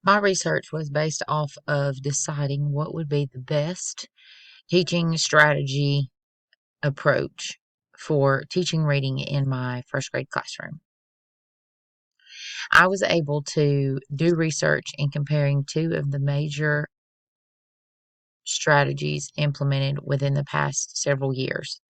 My research was based off of deciding what would be the best teaching strategy approach for teaching reading in my first grade classroom. I was able to do research in comparing two of the major strategies implemented within the past several years.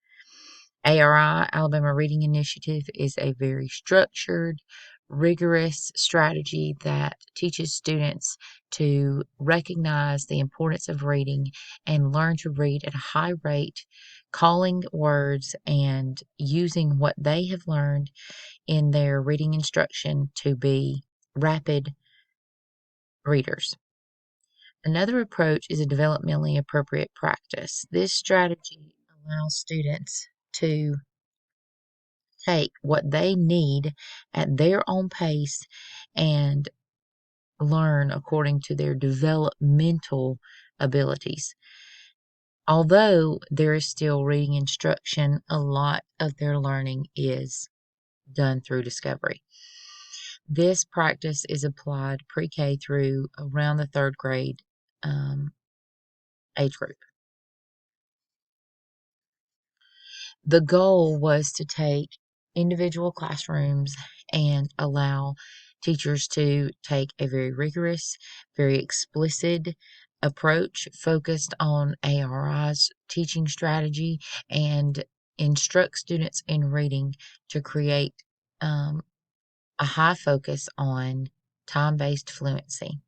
ARI, Alabama Reading Initiative, is a very structured, rigorous strategy that teaches students to recognize the importance of reading and learn to read at a high rate, calling words and using what they have learned in their reading instruction to be rapid readers. Another approach is a developmentally appropriate practice. This strategy allows students to take what they need at their own pace and learn according to their developmental abilities. Although there is still reading instruction, a lot of their learning is done through discovery. This practice is applied pre-K through around the third grade age group. The goal was to take individual classrooms and allow teachers to take a very rigorous, very explicit approach focused on ARI's teaching strategy and instruct students in reading to create a high focus on time-based fluency.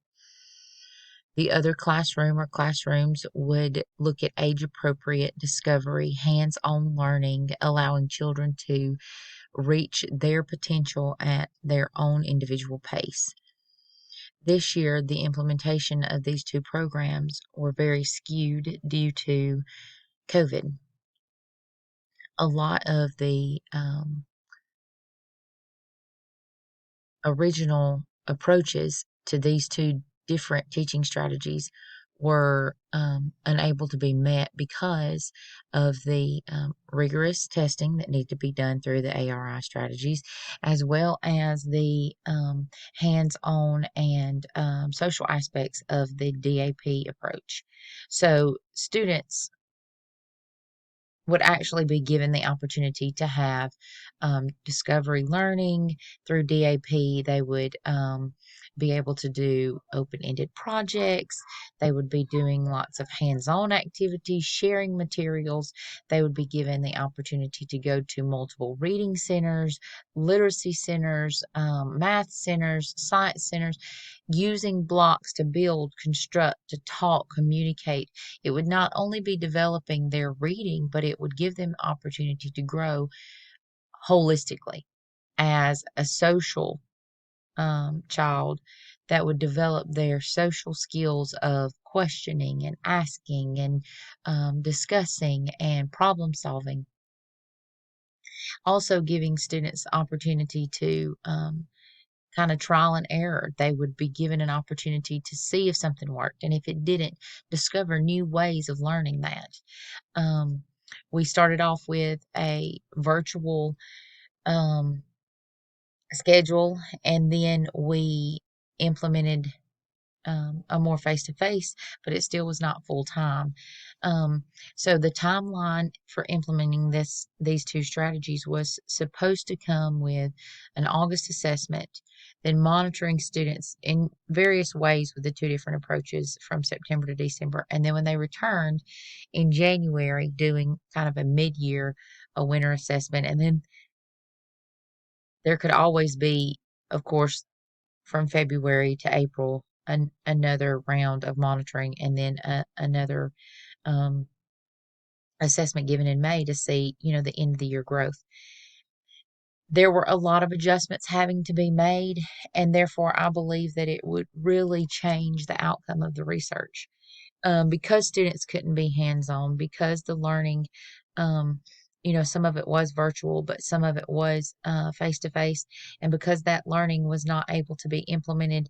The other classroom or classrooms would look at age-appropriate discovery, hands-on learning, allowing children to reach their potential at their own individual pace. This year, the implementation of these two programs were very skewed due to COVID. A lot of the original approaches to these two different teaching strategies were unable to be met because of the rigorous testing that needed to be done through the ARI strategies, as well as the hands-on and social aspects of the DAP approach. So students would actually be given the opportunity to have discovery learning through DAP. They would be able to do open-ended projects. They would be doing lots of hands-on activities, sharing materials. They would be given the opportunity to go to multiple reading centers, literacy centers, math centers, science centers, using blocks to build, construct, to talk, communicate. It would not only be developing their reading, but it would give them opportunity to grow holistically as a social child that would develop their social skills of questioning and asking and discussing and problem solving. Also giving students opportunity to kind of trial and error. They would be given an opportunity to see if something worked, and if it didn't, discover new ways of learning that. We started off with a virtual schedule, and then we implemented a more face to face, but it still was not full time. So the timeline for implementing these two strategies was supposed to come with an August assessment, then monitoring students in various ways with the two different approaches from September to December, and then when they returned in January, doing kind of a mid-year, a winter assessment, and then there could always be, of course, from February to April, another round of monitoring, and then another assessment given in May to see, the end of the year growth. There were a lot of adjustments having to be made, and therefore I believe that it would really change the outcome of the research. Because students couldn't be hands-on, because the learning, some of it was virtual, but some of it was face-to-face, and because that learning was not able to be implemented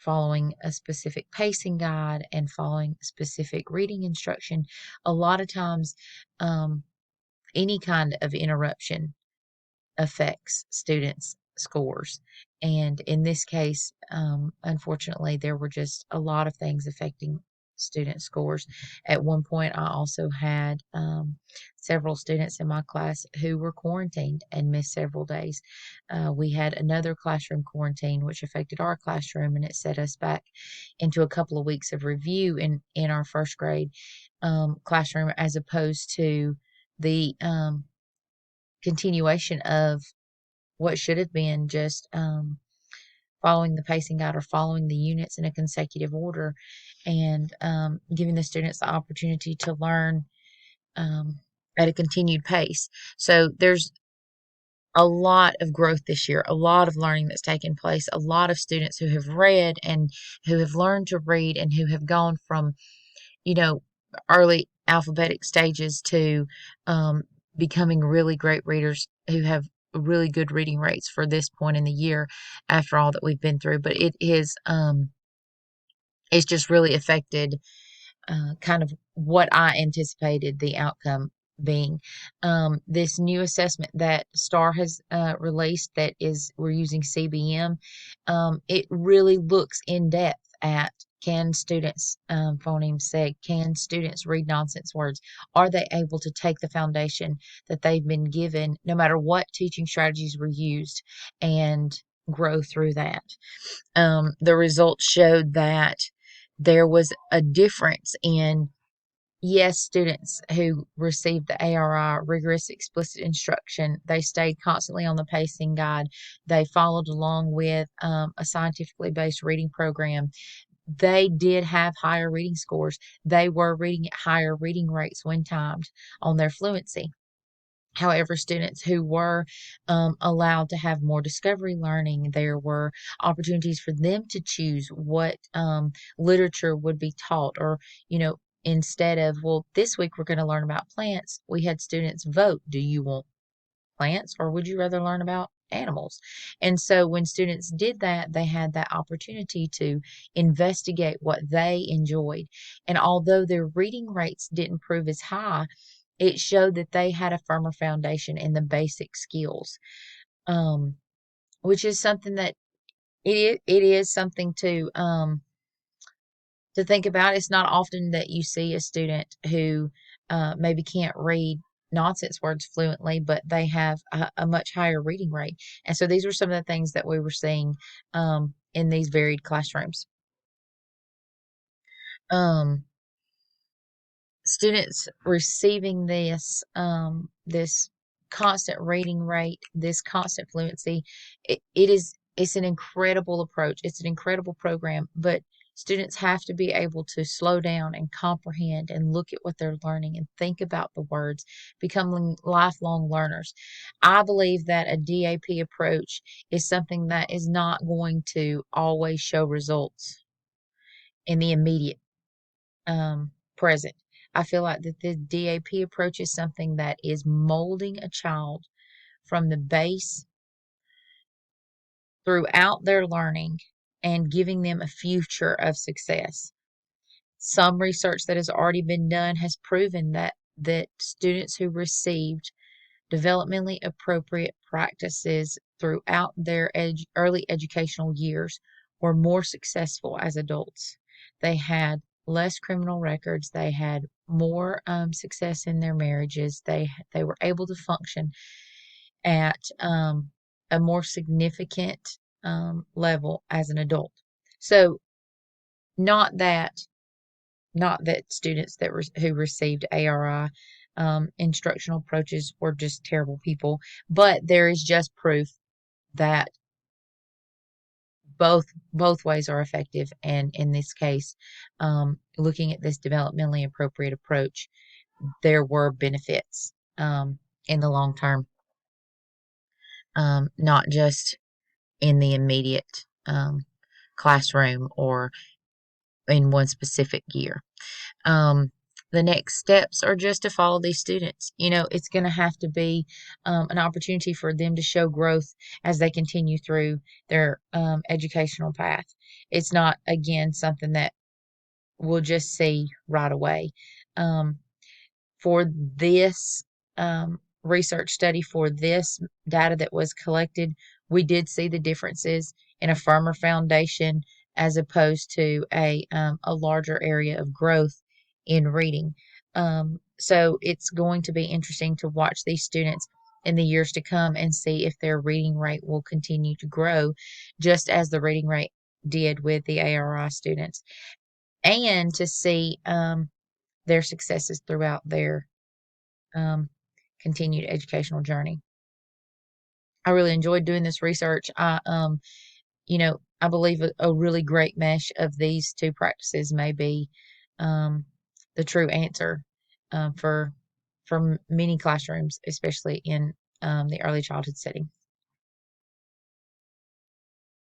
following a specific pacing guide and following specific reading instruction, a lot of times any kind of interruption affects students' scores. And in this case, unfortunately, there were just a lot of things affecting student scores. At one point, I also had several students in my class who were quarantined and missed several days. We had another classroom quarantine, which affected our classroom, and it set us back into a couple of weeks of review in our first grade classroom, as opposed to the continuation of what should have been just following the pacing guide or following the units in a consecutive order, and giving the students the opportunity to learn at a continued pace. So there's a lot of growth this year, a lot of learning that's taken place, a lot of students who have read and who have learned to read and who have gone from, you know, early alphabetic stages to becoming really great readers who have really good reading rates for this point in the year after all that we've been through. But it is, it's just really affected kind of what I anticipated the outcome being. This new assessment that STAR has released, that is, we're using CBM, it really looks in depth at, can students phoneme seg, can students read nonsense words? Are they able to take the foundation that they've been given, no matter what teaching strategies were used, and grow through that? The results showed that there was a difference in, yes, students who received the ARI, rigorous explicit instruction, they stayed constantly on the pacing guide. They followed along with a scientifically based reading program. They did have higher reading scores. They were reading at higher reading rates when timed on their fluency. However, students who were allowed to have more discovery learning, there were opportunities for them to choose what literature would be taught, or, instead of, well, this week we're going to learn about plants, we had students vote, do you want plants or would you rather learn about animals? And so when students did that, they had that opportunity to investigate what they enjoyed. And although their reading rates didn't prove as high, it showed that they had a firmer foundation in the basic skills, which is something that it is something to think about. It's not often that you see a student who maybe can't read nonsense words fluently, but they have a much higher reading rate. And so these were some of the things that we were seeing in these varied classrooms. Um, Students receiving this constant reading rate, this constant fluency, it's an incredible approach. It's an incredible program, but students have to be able to slow down and comprehend and look at what they're learning and think about the words, becoming lifelong learners. I believe that a DAP approach is something that is not going to always show results in the immediate present. I feel like that the DAP approach is something that is molding a child from the base throughout their learning and giving them a future of success. Some research that has already been done has proven that students who received developmentally appropriate practices throughout their early educational years were more successful as adults. They had less criminal records. They had more success in their marriages. They were able to function at a more significant level as an adult. So, not that not that students who received ARI instructional approaches were just terrible people, but there is just proof that both ways are effective. And in this case, looking at this developmentally appropriate approach, there were benefits in the long term, not just in the immediate classroom or in one specific year. The next steps are just to follow these students. It's going to have to be an opportunity for them to show growth as they continue through their educational path. It's not, again, something that we'll just see right away. For this research study, for this data that was collected, we did see the differences in a firmer foundation as opposed to a larger area of growth in reading. So it's going to be interesting to watch these students in the years to come and see if their reading rate will continue to grow, just as the reading rate did with the ARI students, and to see their successes throughout their um, continued educational journey. I really enjoyed doing this research. I believe a really great mesh of these two practices may be um, the true answer for many classrooms, especially in the early childhood setting.